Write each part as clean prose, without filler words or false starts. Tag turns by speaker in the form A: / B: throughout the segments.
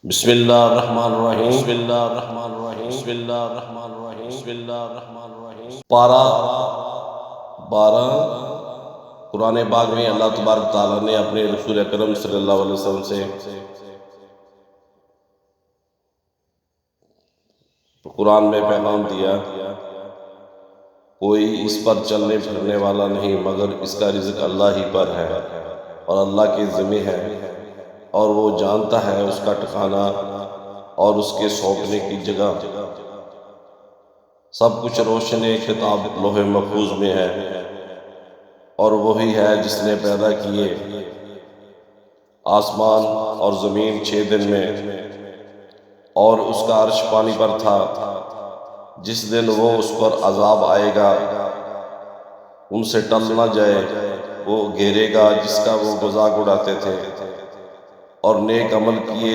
A: بسم اللہ الرحمن الرحیم بسم اللہ الرحمن الرحیم بسم اللہ الرحمن الرحیم بسم اللہ الرحمن الرحیم پارہ 12 قرآن پاک میں اللہ تبارک تعالیٰ نے اپنے رسول اکرم صلی اللہ علیہ وسلم سے قرآن میں پیغام دیا، کوئی اس پر چلنے پھرنے والا نہیں مگر اس کا رزق اللہ ہی پر ہے اور اللہ کے ذمہ ہے، اور وہ جانتا ہے اس کا ٹھکانہ اور اس کے سونپنے کی جگہ۔ سب کچھ روشن کتاب لوح محفوظ میں ہے، اور وہی ہے جس نے پیدا کیے آسمان اور زمین 6 دن میں، اور اس کا عرش پانی پر تھا۔ جس دن وہ اس پر عذاب آئے گا ان سے ٹل نہ جائے، وہ گھیرے گا جس کا وہ مذاق اڑاتے تھے۔ اور نیک عمل کیے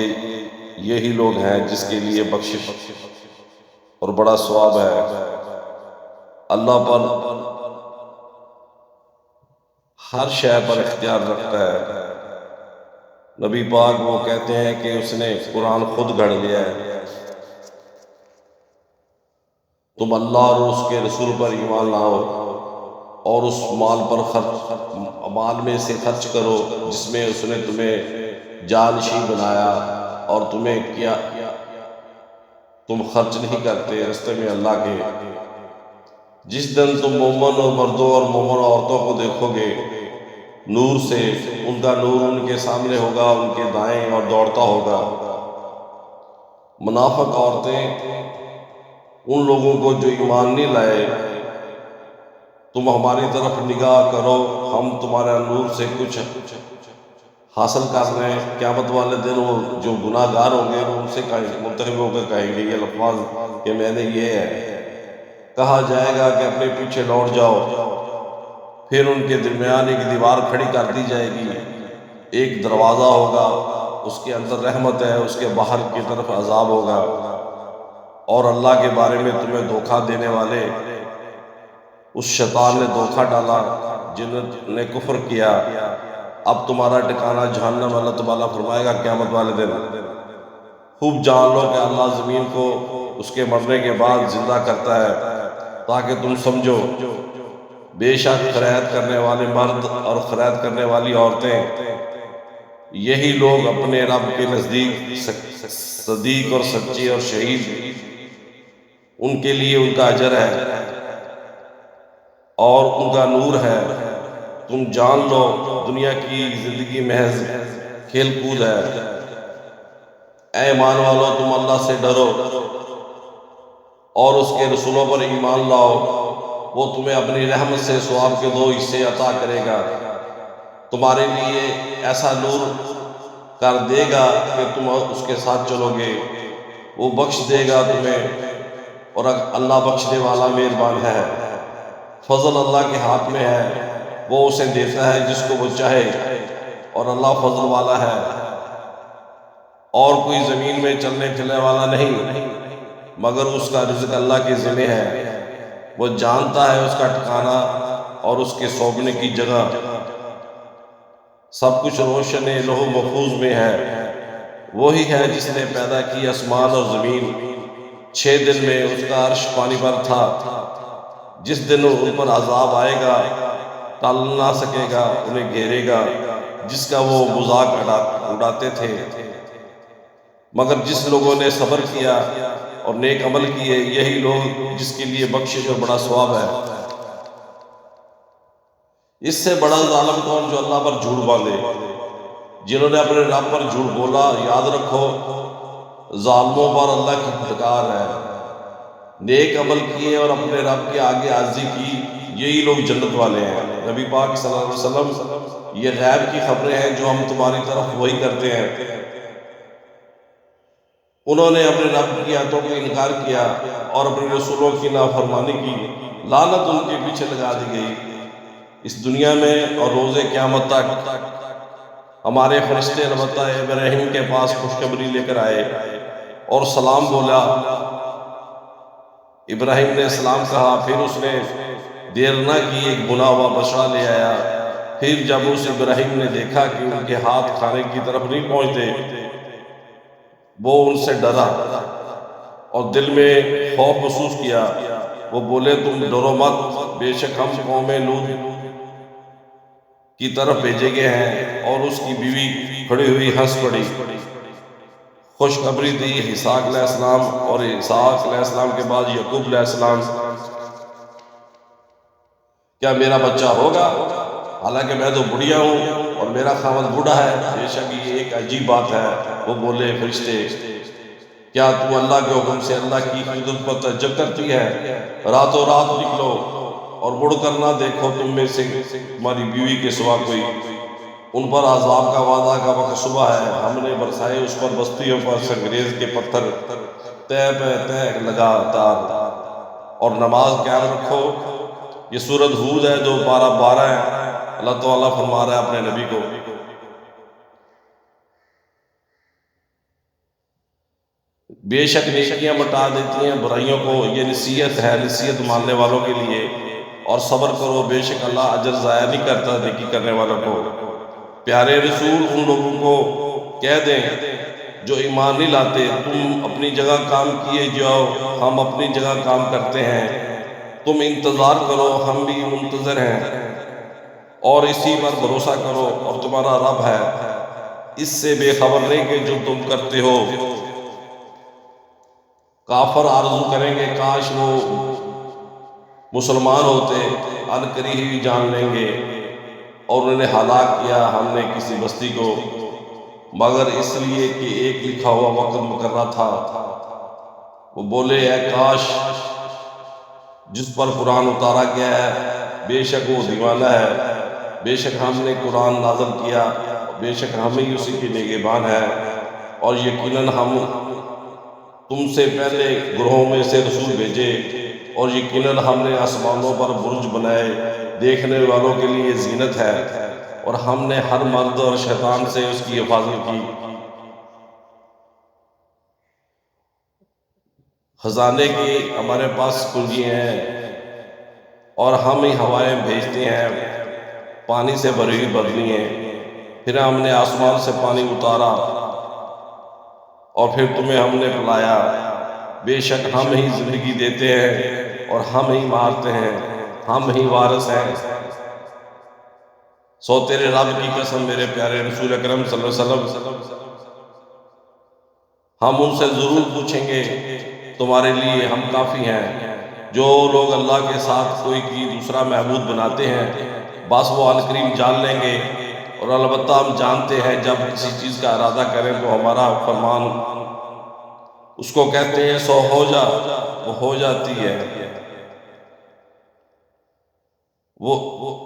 A: یہی لوگ ہیں جس کے لیے بخشش اور بڑا ثواب ہے۔ اللہ پر ہر شے پر اختیار رکھتا ہے۔ نبی پاک وہ کہتے ہیں کہ اس نے قرآن خود گھڑ لیا ہے۔ تم اللہ اور اس کے رسول پر ایمان لاؤ اور اس مال میں سے خرچ کرو جس میں اس نے تمہیں جانشین بنایا، اور تمہیں کیا تم خرچ نہیں کرتے راستے میں اللہ کے۔ جس دن تم مومن اور مردوں اور مومن عورتوں کو دیکھو گے نور سے، ان کا نور ان کے سامنے ہوگا، ان کے دائیں اور دوڑتا ہوگا۔ منافق عورتیں ان لوگوں کو جو ایمان نہیں لائے، تم ہماری طرف نگاہ کرو، ہم تمہارے نور سے کچھ حاصل کر رہے ہیں۔ قیامت والے دن وہ جو گناہ گار ہوں گے وہ ان سے منتخب ہو کر کہیں گے یہ الفاظ کہ میں نے یہ ہے۔ کہا جائے گا کہ اپنے پیچھے لوٹ جاؤ، پھر ان کے درمیان ایک دیوار کھڑی کر دی جائے گی، ایک دروازہ ہوگا، اس کے اندر رحمت ہے، اس کے باہر کی طرف عذاب ہوگا۔ اور اللہ کے بارے میں تمہیں دھوکہ دینے والے اس شیطان نے دھوکہ ڈالا جنہوں نے کفر کیا، اب تمہارا ٹھکانہ جہنم۔ اللہ تعالیٰ فرمائے گا قیامت والے دن خوب جان لو کہ اللہ زمین کو اس کے مرنے کے بعد زندہ کرتا ہے تاکہ تم سمجھو بے شک خیرات کرنے والے مرد اور خیرات کرنے والی عورتیں یہی لوگ اپنے رب کے نزدیک صدیق اور سچے اور شہید، ان کے لیے ان کا اجر ہے اور ان کا نور ہے۔ تم جان لو دنیا کی زندگی محض کھیل کود ہے۔ اے ایمان والو، تم اللہ سے ڈرو اور اس کے رسولوں پر ایمان لاؤ، وہ تمہیں اپنی رحمت سے ثواب کے 2 حصے عطا کرے گا، تمہارے لیے ایسا نور کر دے گا کہ تم اس کے ساتھ چلو گے، وہ بخش دے گا تمہیں، اور اللہ بخشنے والا مہربان ہے۔ فضل اللہ کے ہاتھ میں ہے، وہ اسے دیتا ہے جس کو وہ چاہے، اور اللہ فضل والا ہے۔ اور کوئی زمین میں چلنے پھرنے والا نہیں مگر اس کا رزق اللہ کے ذمہ ہے، وہ جانتا ہے اس کا ٹھکانہ اور اس کے سونپنے کی جگہ۔ سب کچھ روشن لوح محفوظ میں ہے۔ وہی ہے جس نے پیدا کی آسمان اور زمین 6 دن میں، اس کا عرش پانی پر تھا۔ جس دن ان پر عذاب آئے گا ٹل نہ سکے گا، انہیں گھیرے گا جس کا وہ مذاق اڑاتے تھے۔ مگر جس لوگوں نے صبر کیا اور نیک عمل کیے یہی لوگ جس کے لیے بخشش اور بڑا ثواب ہے۔ اس سے بڑا ظالم کون جو اللہ پر جھوٹ باندھے؟ جنہوں نے اپنے رب پر جھوٹ بولا، یاد رکھو ظالموں پر اللہ کی پھٹکار ہے۔ نیک عمل کیے اور اپنے رب کے آگے عاجزی کی یہی لوگ جنت والے ہیں۔ نبی پاک صلی اللہ علیہ وسلم یہ غیب کی خبریں ہیں جو ہم تمہاری طرف وہی کرتے ہیں۔ انہوں نے اپنے رب کی آیتوں کا انکار کیا اور اپنے رسولوں کی نافرمانی کی، لعنت ان کے پیچھے لگا دی گئی اس دنیا میں اور روز قیامت تک۔ ہمارے فرشتے البتہ ابراہیم کے پاس خوشخبری لے کر آئے اور سلام بولا۔ ابراہیم نے سلام کہا، پھر اس نے دیر نہ کی، ایک بنا ہوا بچہ لے آیا۔ پھر جب اس ابراہیم نے دیکھا کہ ان کے ہاتھ کھانے کی طرف نہیں پہنچتے، وہ ان سے ڈرا اور دل میں خوف محسوس کیا۔ وہ بولے تم ڈرو مت، بے شک ہم قوم لوط کی طرف بھیجے گئے ہیں۔ اور اس کی بیوی کھڑی ہوئی ہنس پڑی۔ خوشخبری دی اسحاق علیہ السلام، اور اسحاق علیہ السلام کے بعد یعقوب علیہ السلام، کیا میرا بچہ ہوگا؟ حالانکہ میں تو بڑھیا ہوں اور میرا خاوند بوڑھا ہے۔ بے شک یہ ایک عجیب بات ہے۔ وہ بولے فرشتے، کیا تم اللہ کے حکم سے اللہ کی قدرت پر تعجب کرتی ہے؟ راتوں رات نکلو اور مڑ کر نہ دیکھو تم میں سے تمہاری بیوی کے سوا کوئی۔ ان پر عذاب کا وعدہ کا وقت صبح ہے، ہم نے برسائے اس پر بستیوں پر سنگریز کے پتھر تہ پہ تہ لگاتار، اور نماز قائم رکھو۔ یہ سورۃ ہود ہے جو پارہ 12 ہے۔ اللہ تعالیٰ فرما رہا ہے اپنے نبی کو، بے شک نیکیاں مٹا دیتی ہیں برائیوں کو۔ یہ نصیحت ہے نصیحت ماننے والوں کے لیے، اور صبر کرو، بے شک اللہ اجر ضائع نہیں کرتا نیکی کرنے والوں کو۔ پیارے رسول ان لوگوں کو کہہ دیں جو ایمان نہیں لاتے، تم اپنی جگہ کام کیے جاؤ، ہم اپنی جگہ کام کرتے ہیں، تم انتظار کرو، ہم بھی منتظر ہیں، اور اسی پر بھروسہ کرو، اور تمہارا رب ہے اس سے بے خبر نہیں کہ جو تم کرتے ہو۔ کافر آرزو کریں گے کاش وہ مسلمان ہوتے، ان قریب ہی جان لیں گے، اور انہیں ہلاک کیا ہم نے کسی بستی کو مگر اس لیے کہ ایک لکھا ہوا وقت مقررہ تھا۔ وہ بولے اے کاش جس پر قرآن اتارا گیا ہے، بے شک وہ دیوانہ ہے۔ بے شک ہم نے قرآن نازل کیا، بے شک ہم ہی اسی کے نگہبان ہیں، اور یقیناً ہم تم سے پہلے گروہوں میں سے رسول بھیجے، اور یقیناً ہم نے آسمانوں پر برج بنائے، دیکھنے والوں کے لیے زینت ہے، اور ہم نے ہر مرد اور شیطان سے اس کی حفاظت کی۔ خزانے کی ہمارے پاس کنجی ہیں، اور ہم ہی ہوائیں بھیجتے ہیں پانی سے بھری ہوئی بدلیاں، پھر ہم نے آسمان سے پانی اتارا اور پھر تمہیں ہم نے پلایا۔ بے شک ہم ہی زندگی دیتے ہیں اور ہم ہی مارتے ہیں، ہم ہی وارث ہیں۔ سو تیرے رب کی قسم میرے پیارے رسول اکرم صلی اللہ علیہ وسلم، ہم ان سے ضرور پوچھیں گے، تمہارے لیے ہم کافی ہیں۔ جو لوگ اللہ کے ساتھ کوئی کی دوسرا معبود بناتے ہیں، بس وہ عنقریب جان لیں گے، اور البتہ ہم جانتے ہیں جب کسی چیز کا ارادہ کریں تو ہمارا فرمان اس کو کہتے ہیں سو ہو جا، وہ ہو جاتی ہے۔ وہ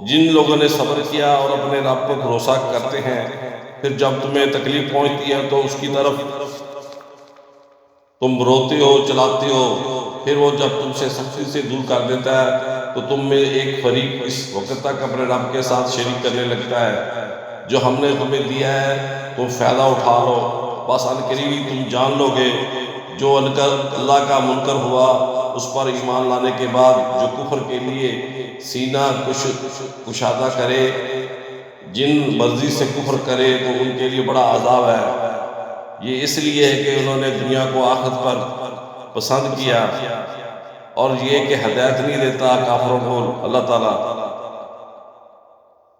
A: جن لوگوں نے صبر کیا اور اپنے رب پر بھروسہ کرتے ہیں، پھر جب تمہیں تکلیف پہنچتی ہے تو اس کی طرف تم روتے ہو، چلاتے ہو، پھر وہ جب تم سے سختی سے دور کر دیتا ہے تو تم میں ایک فریق اس وقت تک اپنے رب کے ساتھ شریک کرنے لگتا ہے۔ جو ہم نے تمہیں دیا ہے تم فائدہ اٹھا لو، بس عنقریب تم جان لو گے۔ جو اللہ کا منکر ہوا اس پر ایمان لانے کے بعد جو کفر کے لیے سینہ کشادہ کرے، جن مرضی سے کفر کرے تو ان کے لیے بڑا عذاب ہے۔ یہ اس لیے ہے کہ انہوں نے دنیا کو آخرت پر پسند کیا، اور یہ کہ ہدایت نہیں دیتا کافروں کو اللہ تعالیٰ،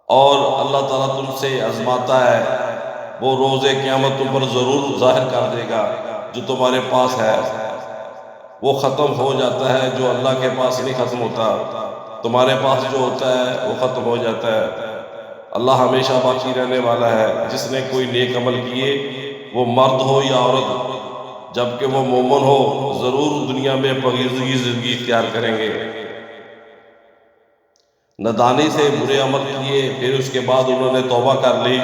A: اور اللہ تعالیٰ تم سے آزماتا ہے۔ وہ روز قیامت تم پر ضرور ظاہر کر دے گا جو تمہارے پاس ہے، وہ ختم ہو جاتا ہے، جو اللہ کے پاس نہیں ختم ہوتا۔ تمہارے پاس جو ہوتا ہے وہ ختم ہو جاتا ہے۔ اللہ ہمیشہ باقی رہنے والا ہے۔ جس نے کوئی نیک عمل کیے، وہ مرد ہو یا عورت، جبکہ وہ مومن ہو، ضرور دنیا میں پاکیزگی زندگی اختیار کریں گے۔ نادانی سے برے عمل کیے، پھر اس کے بعد انہوں نے توبہ کر لی،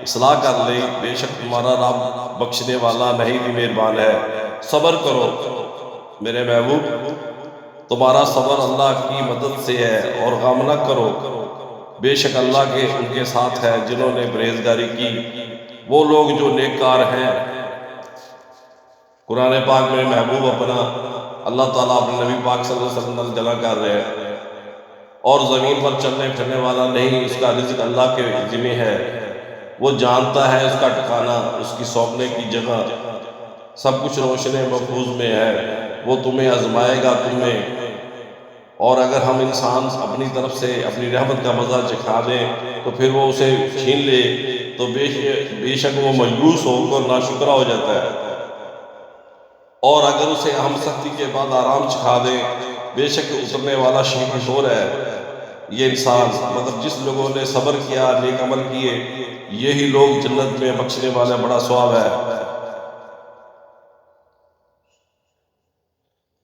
A: اصلاح کر لی، بے شک تمہارا رب بخشنے والا نہیں بھی مہربان ہے۔ صبر کرو میرے محبوب، تمہارا صبر اللہ کی مدد سے ہے، اور غم نہ کرو، بے شک اللہ ان کے ساتھ ہے جنہوں نے پرہیزگاری کی، وہ لوگ جو نیک کار ہیں۔ قرآن پاک میں محبوب اپنا اللہ تعالیٰ اپنے نبی پاک صلی اللہ علیہ وسلم جمع کر رہے ہیں، اور زمین پر چلنے پھرنے والا نہیں، اس کا رزق اللہ کے ذمہ ہے، وہ جانتا ہے اس کا ٹھکانہ، اس کی سونپنے کی جگہ، سب کچھ روشن محفوظ میں ہے، وہ تمہیں آزمائے گا تمہیں، اور اگر ہم انسان اپنی طرف سے اپنی رحمت کا مزہ چکھا دیں تو پھر وہ اسے چھین لے تو بے شک وہ مایوس ہو کر ناشکرا ہو جاتا ہے، اور اگر اسے ہم سختی کے بعد آرام چکھا دیں بے شک اترنے والا شکور ہے یہ انسان، مطلب جس لوگوں نے صبر کیا، نیک عمل کیے، یہی لوگ جنت میں بخشنے والا بڑا ثواب ہے۔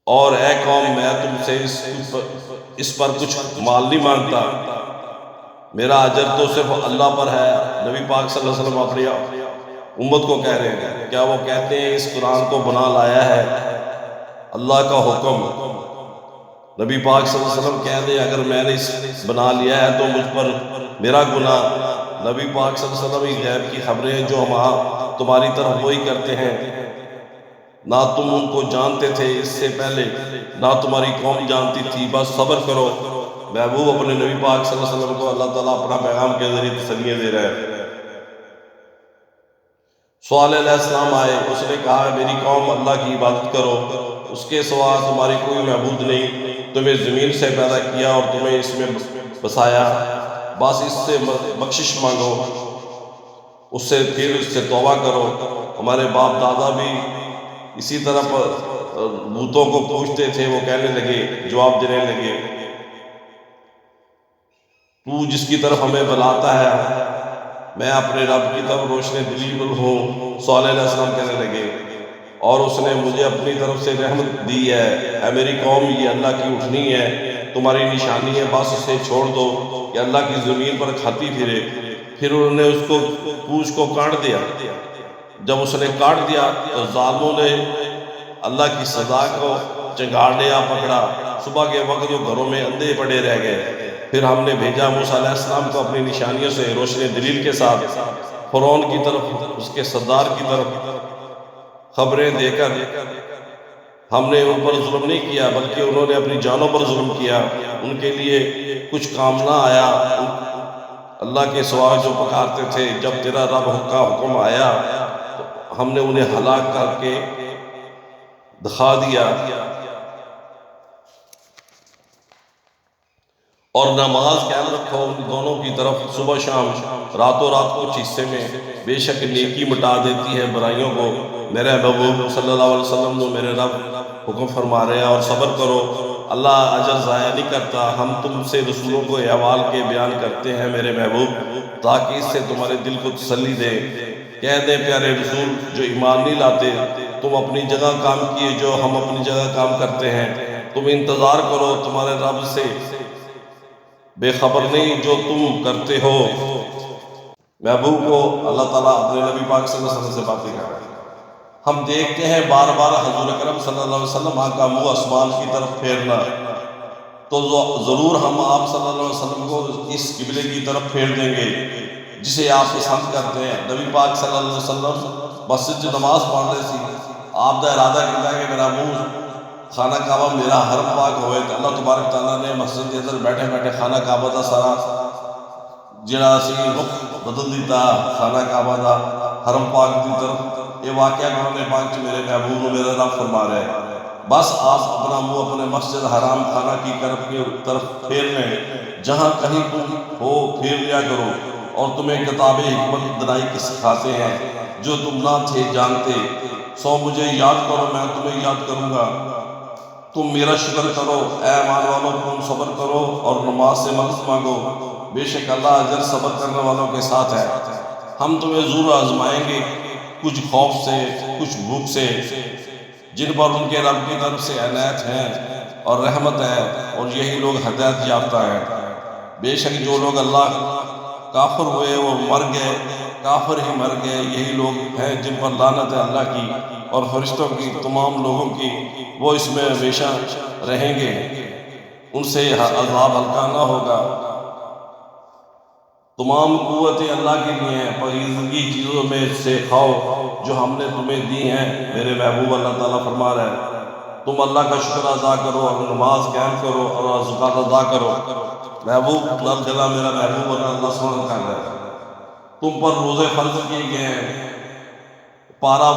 A: اور اے قوم، میں تم سے اس پر کچھ مال نہیں مانگتا، میرا اجر تو صرف اللہ پر ہے۔ نبی پاک صلی اللہ علیہ وسلم اپنی امت کو کہہ رہے ہیں، کیا وہ کہتے ہیں اس قرآن کو بنا لایا ہے اللہ کا حکم؟ نبی پاک صلی اللہ علیہ وسلم کہہ دیں اگر میں نے اس بنا لیا ہے تو مجھ پر میرا گناہ۔ نبی پاک صلی اللہ علیہ وسلم ہی غیب کی خبریں جو ہم تمہاری طرف وہی کرتے ہیں، نہ تم ان کو جانتے تھے اس سے پہلے، نہ تمہاری قوم جانتی تھی، بس صبر کرو۔ محبوب اپنے نبی پاک صلی اللہ علیہ وسلم کو اللہ تعالیٰ اپنا پیغام کے ذریعے تسلیاں دے رہا ہے۔ صالح علیہ السلام آئے، اس نے کہا میری قوم اللہ کی عبادت کرو، اس کے سوا تمہاری کوئی معبود نہیں، تمہیں زمین سے پیدا کیا اور تمہیں اس میں بسایا، بس اس سے بخشش مانگو، اس سے پھر اس سے توبہ کرو۔ ہمارے باپ دادا بھی اسی طرح بتوں کو پوچھتے تھے، وہ کہنے لگے، جواب دینے لگے، تو جس کی طرف ہمیں بلاتا ہے میں اپنے رب کی طرف روشن دلی ہوں۔ صالح علیہ السلام کہنے لگے، اور اس نے مجھے اپنی طرف سے رحمت دی ہے، اے میری قوم یہ اللہ کی اٹھنی ہے، تمہاری نشانی ہے، بس اسے چھوڑ دو کہ اللہ کی زمین پر کھاتی پھرے۔ پھر انہوں نے اس کو پوچھ کو کاٹ دیا، جب اس نے کاٹ دیا تو ظالموں نے اللہ کی سزا کو چنگاڑیا پکڑا، صبح کے وقت وہ گھروں میں اندھے پڑے رہ گئے۔ پھر ہم نے بھیجا موسیٰ علیہ السلام کو اپنی نشانیوں سے روشن دلیل کے ساتھ فرعون کی طرف، اس کے سردار کی طرف خبریں دے کر، ہم نے ان پر ظلم نہیں کیا بلکہ انہوں نے اپنی جانوں پر ظلم کیا، ان کے لیے کچھ کام نہ آیا اللہ کے سوا جو پکارتے تھے۔ جب تیرا رب کا حکم آیا تو ہم نے انہیں ہلاک کر کے دکھا دیا۔ اور نماز قائم رکھو ان دونوں کی طرف صبح شام، راتوں رات کچھ حصے میں، بے شک نیکی مٹا دیتی ہے برائیوں کو۔ میرے محبوب صلی اللہ علیہ وسلم جو میرے رب حکم فرما رہے ہیں، اور صبر کرو، اللہ اجر ضائع نہیں کرتا۔ ہم تم سے رسولوں کو احوال کے بیان کرتے ہیں میرے محبوب، تاکہ اس سے تمہارے دل کو تسلی دے۔ کہہ دیں پیارے رسول جو ایمان نہیں لاتے، تم اپنی جگہ کام کیے جو ہم اپنی جگہ کام کرتے ہیں، تم انتظار کرو، تمہارے رب سے بے خبر نہیں جو تم کرتے ہو۔ محبوب کو اللہ تعالیٰ اپنے نبی پاک صلی اللہ علیہ وسلم سے باتیں کر رہے ہیں۔ ہم دیکھتے ہیں بار بار حضور اکرم صلی اللہ علیہ وسلم کا منہ آسمان کی طرف پھیرنا، تو ضرور ہم آپ صلی اللہ علیہ وسلم کو اس قبلے کی طرف پھیر دیں گے جسے آپ پسند کرتے ہیں۔ نبی پاک صلی اللہ علیہ وسلم مسجد جو نماز پڑھ رہے تھی، آپ کا ارادہ کیا کہ میرا منہ خانہ کعبہ میرا حرم پاک ہوئے، تو اللہ تبارک تعالیٰ نے مسجد کے اندر بیٹھے بیٹھے خانہ کعبہ دا سارا جڑا سی رخ بدل دیتا، خانہ کعبہ دا حرم پاک کی طرف۔ یہ واقعہ قرآن پاک میرے محبوب کو میرا رب فرما رہے ہیں، بس آپ اپنا منہ اپنے مسجد حرام خانہ کی طرف پھیر لیں، جہاں کہیں تم ہو پھیر لیا کرو، اور تمہیں کتاب حکمت دنائی کی سکھاتے ہیں جو تم نہ تھے جانتے۔ سو مجھے یاد کرو، میں تمہیں یاد کروں گا، تم میرا شکر کرو۔ اے ایمان والوں، تم صبر کرو اور نماز سے مدد مانگو، بے شک اللہ اجر صبر کرنے والوں کے ساتھ ہے۔ ہم تمہیں ضرور آزمائیں گے، کچھ خوف سے، کچھ بھوک سے، جن پر ان کے رب کی طرف سے عنایت ہے اور رحمت ہے، اور یہی لوگ ہدایت یافتہ ہیں۔ بے شک جو لوگ اللہ کافر ہوئے وہ مر گئے، کافر ہی مر گئے، یہی لوگ ہیں جن پر لعنت ہے اللہ کی اور فرشتوں کی، تمام لوگوں کی، وہ اس میں ہمیشہ رہیں گے، ان سے عذاب ہلکا نہ ہوگا۔ تمام قوتیں اللہ کے لیے ہیں، پاکیزگی چیزوں میں سے کھاؤ جو ہم نے تمہیں دی ہیں۔ میرے محبوب اللہ تعالیٰ فرما رہا ہے تم اللہ کا شکر ادا کرو اور نماز قائم کرو اور زکوٰۃ ادا کرو۔ محبوب لال گلا میرا محبوب اللہ سبحانہ کر رہا ہے، تم پر روزے فرض کیے گئے ہیں، پارا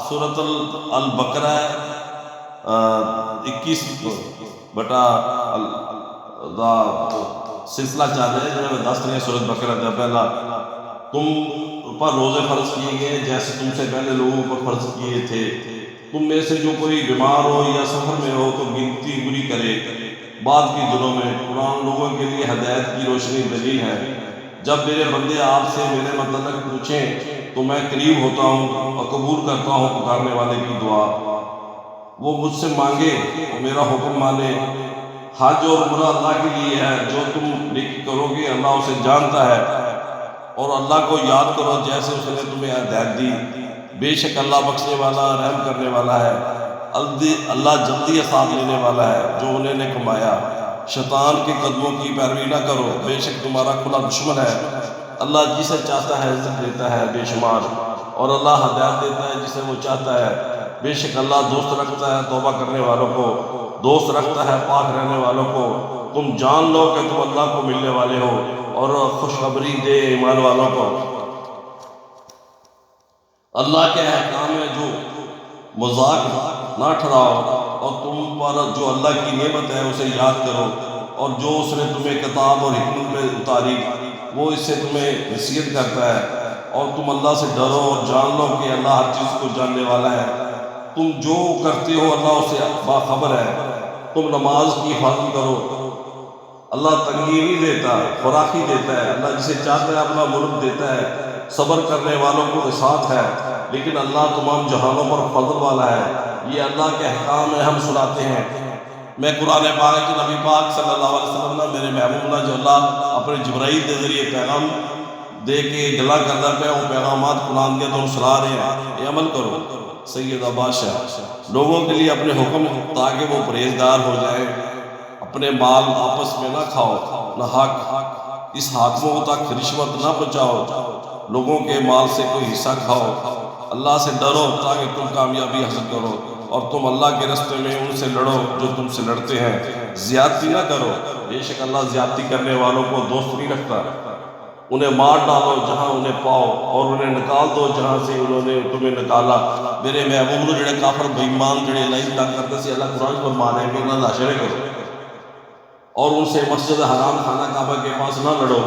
A: سورۃ البقرہ 21 بٹا دا سلسلہ چل رہا ہے جو میں 10 سورۃ بقرہ کا پہلا تم پر روزے فرض کیے گئے جیسے تم سے پہلے لوگوں پر فرض کیے تھے، تم میں سے جو کوئی بیمار ہو یا سفر میں ہو تو گنتی پوری کرے، بعد کے دنوں میں قرآن لوگوں کے لیے ہدایت کی روشنی دلیل ہے۔ جب میرے بندے آپ سے میرے متعلق پوچھیں تو میں قریب ہوتا ہوں اور قبول کرتا ہوں پکارنے والے کی دعا۔ وہ مجھ سے مانگے اور میرا حکم مانے۔ حج اور عمرہ اللہ کے لیے ہے، جو تم نیکی کرو گے اللہ اسے جانتا ہے، اور اللہ کو یاد کرو جیسے اس نے تمہیں ہدایت دی۔ بے شک اللہ بخشنے والا رحم کرنے والا ہے۔ اللہ جلدی حساب لینے والا ہے جو انہیں نے کمایا۔ شیطان کے قدموں کی پیروی نہ کرو، بے شک تمہارا کھلا دشمن ہے۔ اللہ جسے چاہتا ہے عزت دیتا ہے بے شمار، اور اللہ ہدایت دیتا ہے جسے وہ چاہتا ہے۔ بے شک اللہ دوست رکھتا ہے توبہ کرنے والوں کو، دوست رکھتا ہے پاک رہنے والوں کو۔ تم جان لو کہ تم اللہ کو ملنے والے ہو، اور خوشخبری دے ایمان والوں کو۔ اللہ کے احکام ہے جو مذاق نہ ٹھہراؤ، اور تم پر جو اللہ کی نعمت ہے اسے یاد کرو، اور جو اس نے تمہیں کتاب اور حکمت میں اتاری وہ اس سے تمہیں نصیحت کرتا ہے۔ اور تم اللہ سے ڈرو اور جان لو کہ اللہ ہر چیز کو جاننے والا ہے۔ تم جو کرتے ہو اللہ اسے باخبر ہے۔ تم نماز کی حفاظت کرو، اللہ تنگی نہیں دیتا فراخی دیتا ہے۔ اللہ جسے چاہتا ہے اپنا ملک دیتا ہے، صبر کرنے والوں کو ساتھ ہے، لیکن اللہ تمام جہانوں پر فضل والا ہے۔ یہ اللہ کے احکام ہیں ہم سناتے ہیں۔ میں قرآن پاک کہ نبی پاک صلی اللہ علیہ وسلم نے میرے محبوب نے جو اللہ اپنے جبرائیل کے ذریعے پیغام دے کے گلا کرتا پہ وہ پیغامات قرآن کے تم سنا رہے ہیں، یہ عمل کرو۔ سید بادشاہ لوگوں کے لیے اپنے حکم تاکہ وہ پرہیزگار ہو جائیں۔ اپنے مال آپس میں نہ کھاؤ، نہ حق اس حاکموں تک رشوت نہ پہنچاؤ، لوگوں کے مال سے کوئی حصہ کھاؤ۔ اللہ سے ڈرو تاکہ تم کامیابی حاصل کرو، اور تم اللہ کے راستے میں ان سے لڑو جو تم سے لڑتے ہیں۔ زیادتی نہ کرو، بے شک اللہ زیادتی کرنے والوں کو دوست نہیں رکھتا۔ انہیں مار ڈالو جہاں انہیں پاؤ، اور انہیں نکال دو جہاں سے انہوں نے تمہیں نکالا۔ میرے محبوب نے جڑے کافر بے ایمان جڑے لائن تک کرتے سی اللہ قرآن پر مانے کہ انہاں ناشرے کرو، اور ان سے مسجد حرام خانہ کعبہ کے پاس نہ لڑو۔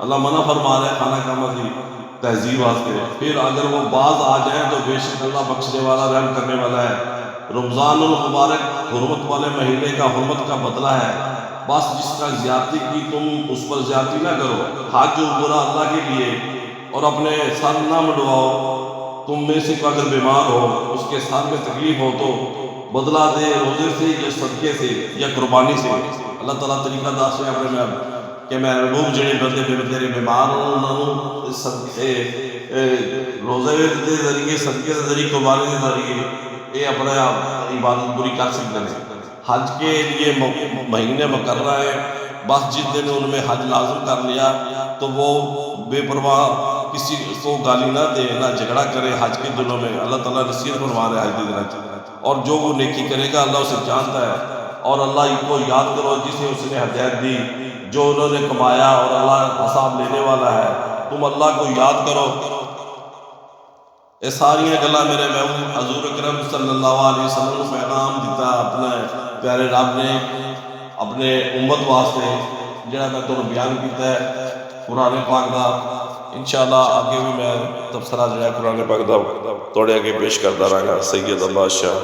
A: اللہ منع فرما رہا ہے خانہ کعبہ کی تہذیب واسطے۔ پھر اگر وہ باز آ جائیں تو بے شک اللہ بخشنے والا رحم کرنے والا ہے۔ رمضان المبارک حرمت والے مہینے کا حرمت کا بدلہ ہے، بس جس کا زیادتی کی تم اس پر زیادتی نہ کرو۔ حج و عمرہ اللہ کے لیے، اور اپنے سر نہ منڈواؤ۔ تم میں سے اگر بیمار ہو اس کے سر میں تکلیف ہو تو بدلہ دے روزے سے یا صدقے سے یا قربانی سے۔ اللہ تعالیٰ طریقہ داس ہے اپنے کہ میں محبوب جڑے بندے تیرے بیمار ہوں روزے کے ذریعے صدقے کے ذریعے قربانی کے ذریعے یہ اپنا عبادت پوری کر سکتے ہیں۔ حج کے لیے مہینے مقررہ ہے، بس جس دن ان میں حج لازم کر لیا تو وہ بے پرواہ کسی کو گالی نہ دے نہ جھگڑا کرے حج کے دنوں میں۔ اللہ تعالیٰ نصیحت فرما رہے حج کے دنوں، اور جو وہ نیکی کرے گا اللہ اسے جانتا ہے۔ اور اللہ کو یاد کرو جسے اس نے ہدایت دی، جو انہوں نے کمایا، اور اللہ حساب لینے والا ہے۔ تم اللہ کو یاد کرو۔ یہ ساری گلاں میرے محبوب حضور اکرم صلی اللہ علیہ وسلم کو پیغام دیتا اپنے پیارے رب نے اپنے امت واسطے، جڑا میں تمہیں بیان کیتا ہے قرآن پاک دا۔ انشاءاللہ آگے بھی میں تبصرہ جڑا قرآن پاک دا تھوڑے آگے پیش کرتا رہا گا۔ سید بادشاہ